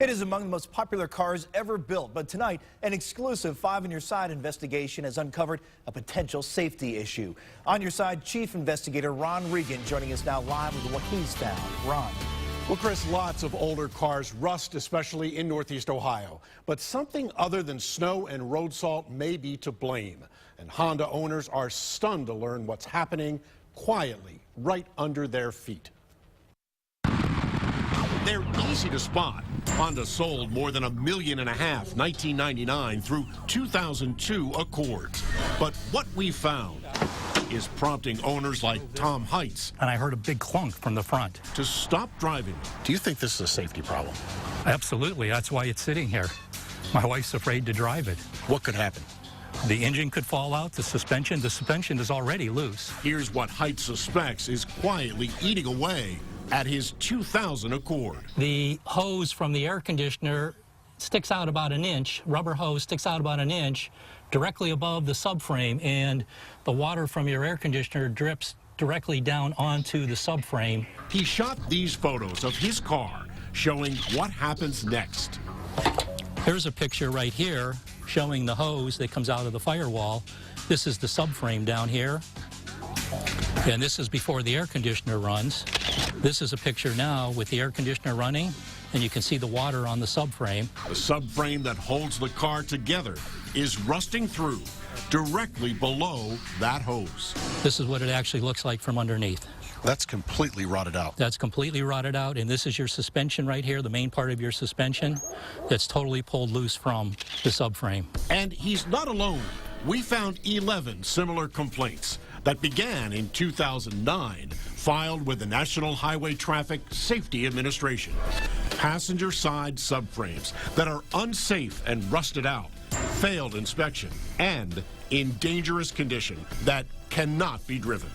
It is among the most popular cars ever built, but tonight, an exclusive 5 on Your Side investigation has uncovered a potential safety issue. On Your Side, Chief Investigator Ron Regan joining us now live with what he's found. Ron. Well, Chris, lots of older cars rust, especially in Northeast Ohio. But something other than snow and road salt may be to blame. And Honda owners are stunned to learn what's happening quietly right under their feet. They're easy to spot. Honda sold more than 1.5 million 1999 through 2002 Accords. But what we found is prompting owners like Tom Heitz. And I heard a big clunk from the front. To stop driving. Do you think this is a safety problem? Absolutely. That's why it's sitting here. My wife's afraid to drive it. What could happen? The engine could fall out, the suspension is already loose. Here's what Heitz suspects is quietly eating away at his 2000 Accord. The hose from the air conditioner sticks out about an inch, rubber hose sticks out about an inch directly above the subframe, and the water from your air conditioner drips directly down onto the subframe. He shot these photos of his car showing what happens next. Here's a picture right here showing the hose that comes out of the firewall. This is the subframe down here, and this is before the air conditioner runs. This is a picture now with the air conditioner running, and you can see the water on the subframe. The subframe that holds the car together is rusting through directly below that hose. This is what it actually looks like from underneath. That's completely rotted out. That's completely rotted out, and this is your suspension right here, the main part of your suspension that's totally pulled loose from the subframe. And he's not alone. We found 11 similar complaints that began in 2009, filed with the National Highway Traffic Safety Administration. Passenger side subframes that are unsafe and rusted out, failed inspection, and in dangerous condition that cannot be driven.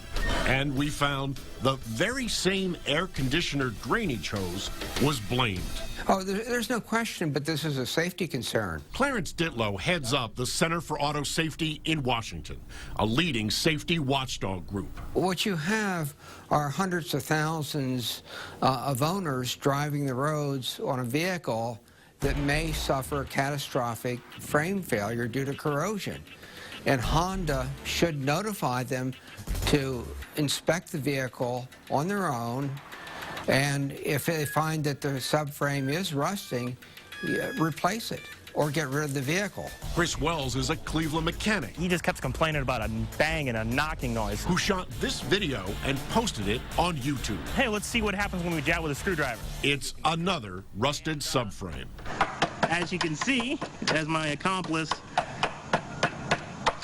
And we found the very same air conditioner drainage hose was blamed. Oh, there's no question, but this is a safety concern. Clarence Ditlow heads up the Center for Auto Safety in Washington, a leading safety watchdog group. What you have are hundreds of thousands of owners driving the roads on a vehicle that may suffer catastrophic frame failure due to corrosion. And Honda should notify them to inspect the vehicle on their own, and if they find that the subframe is rusting, replace it or get rid of the vehicle. Chris Wells is a Cleveland mechanic. He just kept complaining about a bang and a knocking noise. Who shot this video and posted it on YouTube. Hey, let's see what happens when we jab with a screwdriver. It's another rusted subframe. As you can see, as my accomplice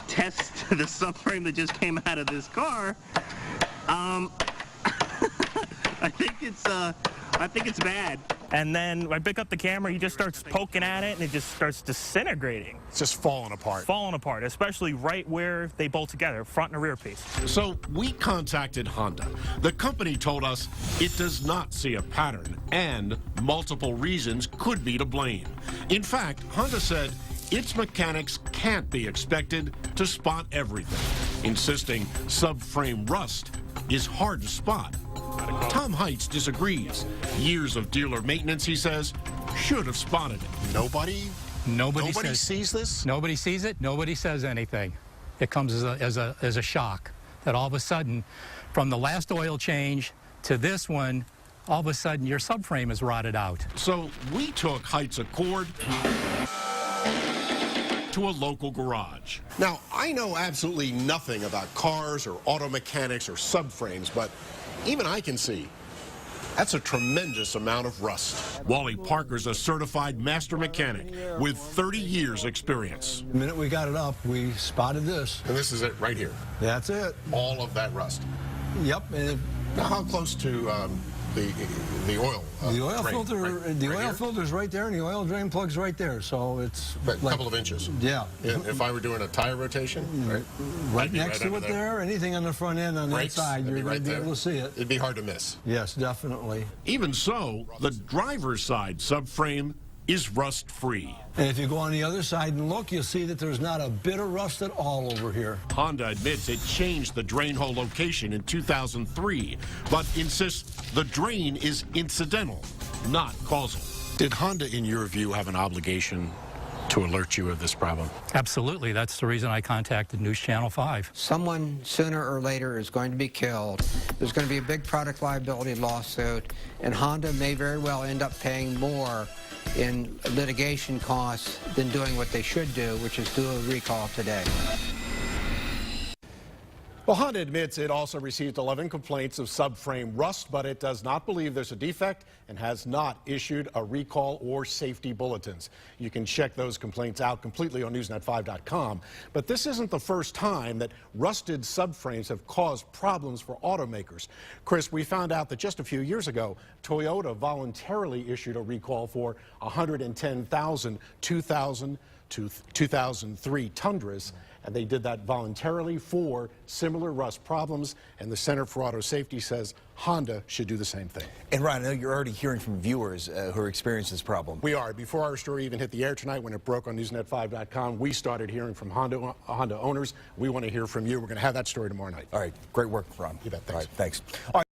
tests the subframe that just came out of this car, I think it's bad. And then I pick up the camera, he just starts poking at it, and it just starts disintegrating. It's just falling apart. Falling apart, especially right where they bolt together, front and rear piece. So we contacted Honda. The company told us it does not see a pattern, and multiple reasons could be to blame. In fact, Honda said its mechanics can't be expected to spot everything, insisting subframe rust is hard to spot. Tom Heitz disagrees. Years of dealer maintenance, he says, should have spotted it. Nobody sees this? Nobody sees it. Nobody says anything. It comes as a shock that all of a sudden, from the last oil change to this one, all of a sudden your subframe is rotted out. So we took Heitz Accord to a local garage. Now, I know absolutely nothing about cars or auto mechanics or subframes, but even I can see that's a tremendous amount of rust. Wally Parker's a certified master mechanic with 30 years experience. The minute we got it up, we spotted this. And this is it right here. That's it. All of that rust. Yep. And now, how close to the oil? The oil drain? filter. Right, the right oil here? filter's right there, and the oil drain plug's right there. So it's a couple of inches. Yeah. And if I were doing a tire rotation, right next to it there. Anything on the front end on Brakes, that side, you're right going to be there. able to see it. It'd be hard to miss. Yes, definitely. Even so, the driver's side subframe is rust-free. And if you go on the other side and look, you'll see that there's not a bit of rust at all over here. Honda admits it changed the drain hole location in 2003, but insists the drain is incidental, not causal. Did Honda, in your view, have an obligation to alert you of this problem? Absolutely. That's the reason I contacted Newschannel 5. Someone sooner or later is going to be killed. There's going to be a big product liability lawsuit, and Honda may very well end up paying more in litigation costs than doing what they should do, which is do a recall today. Well, Honda admits it also received 11 complaints of subframe rust, but it does not believe there's a defect and has not issued a recall or safety bulletins. You can check those complaints out completely on Newsnet5.com. But this isn't the first time that rusted subframes have caused problems for automakers. Chris, we found out that just a few years ago, Toyota voluntarily issued a recall for 110,000 2000 to 2003 Tundras, and they did that voluntarily for similar rust problems, and the Center for Auto Safety says Honda should do the same thing. And Ryan, I know you're already hearing from viewers who are experiencing this problem. We are. Before our story even hit the air tonight, when it broke on Newsnet5.com, we started hearing from Honda owners. We want to hear from you. We're going to have that story tomorrow night. All right, great work, Ron. You bet. Thanks. All right, thanks. All right.